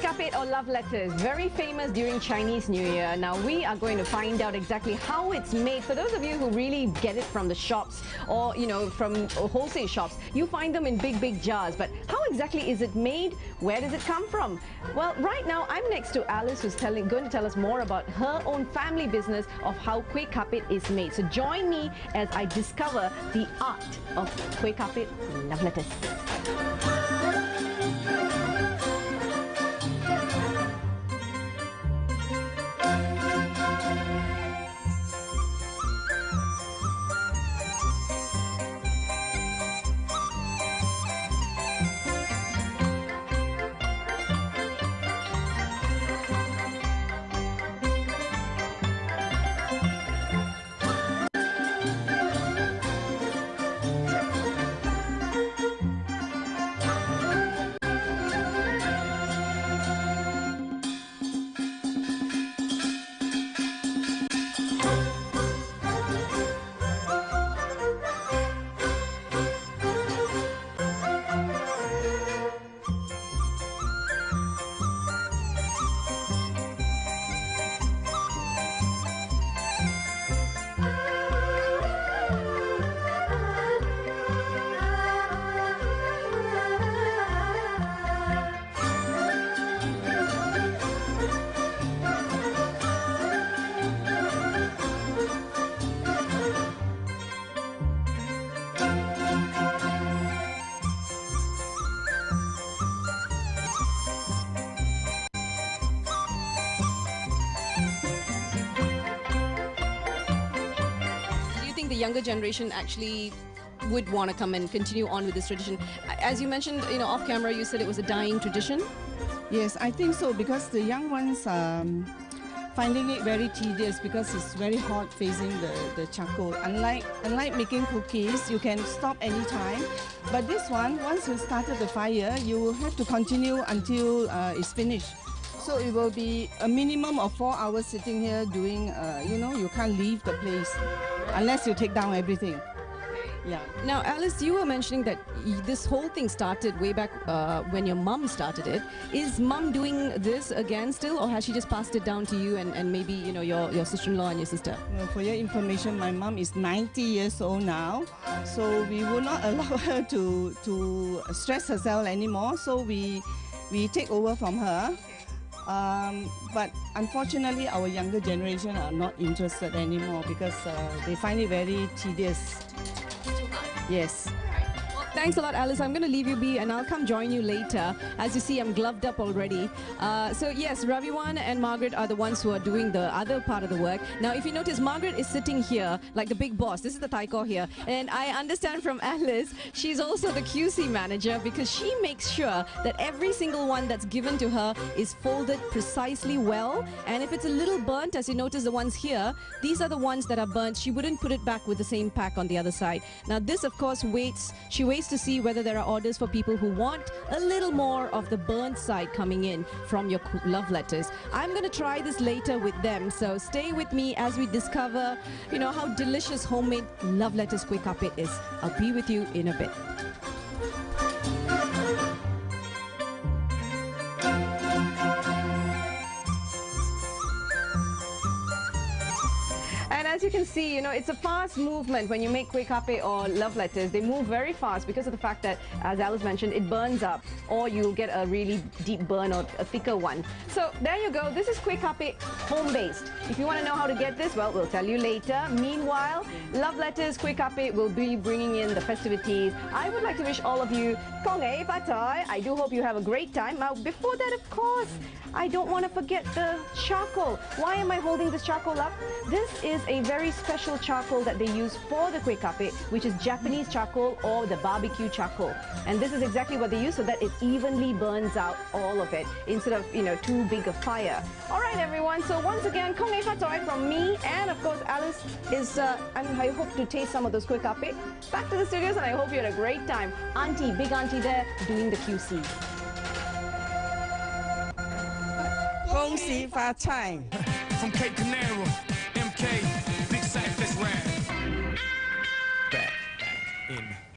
Kuih-kapit or love letters, very famous during Chinese New Year. Now we are going to find out exactly how it's made. For those of you who really get it from the shops or from wholesale shops, you find them in big jars. But how exactly is it made? Where does it come from? Well, right now I'm next to Alice, who's going to tell us more about her own family business of how Kuih-kapit is made. So join me as I discover the art of Kuih-kapit love letters. The younger generation actually would want to come and continue on with this tradition. As you mentioned, off camera, you said it was a dying tradition. Yes, I think so, because the young ones finding it very tedious because it's very hot facing the charcoal. Unlike making cookies, you can stop anytime. But this one, once you started the fire, you will have to continue until it's finished. So it will be a minimum of 4 hours sitting here doing, you can't leave the place unless you take down everything. Yeah. Now, Alice, you were mentioning that this whole thing started way back when your mum started it. Is mum doing this again still, or has she just passed it down to you and maybe, your sister-in-law and your sister? Well, for your information, my mum is 90 years old now, so we will not allow her to stress herself anymore, so we take over from her. But unfortunately, our younger generation are not interested anymore because they find it very tedious. Yes. Well, thanks a lot, Alice. I'm going to leave you be and I'll come join you later. As you see, I'm gloved up already. So yes, Raviwan and Margaret are the ones who are doing the other part of the work. Now, if you notice, Margaret is sitting here like the big boss. This is the taiko here. And I understand from Alice, she's also the QC manager because she makes sure that every single one that's given to her is folded precisely well. And if it's a little burnt, as you notice the ones here, these are the ones that are burnt. She wouldn't put it back with the same pack on the other side. Now, this, of course, she waits to see whether there are orders for people who want a little more of the burnt side coming in from your love letters. I'm going to try this later with them, so stay with me as we discover, how delicious homemade love letters Kuih-kapit is. I'll be with you in a bit. And as you can see, it's a fast movement when you make Kuih-kapit or love letters. They move very fast because of the fact that, as Alice mentioned, it burns up, or you'll get a really deep burn or a thicker one. So there you go. This is Kuih-kapit home-based. If you want to know how to get this, well, we'll tell you later. Meanwhile, love letters Kuih-kapit will be bringing in the festivities. I would like to wish all of you Gong Patoy. I do hope you have a great time. Now, before that, of course, I don't want to forget the charcoal. Why am I holding this charcoal up? This is a very special charcoal that they use for the Kuih-kapit, which is Japanese charcoal or the barbecue charcoal. And this is exactly what they use so that it evenly burns out all of it instead of, too big a fire. All right, everyone. So once again, Gong Patoy from me, and of course, Alice is, I hope to taste some of those Kuih-kapit. Back to the studios, and I hope you had a great time. Auntie, big auntie there, doing the QC. 恭喜发财 From Cape Canaveral, MK, big sack, let's ride. Back in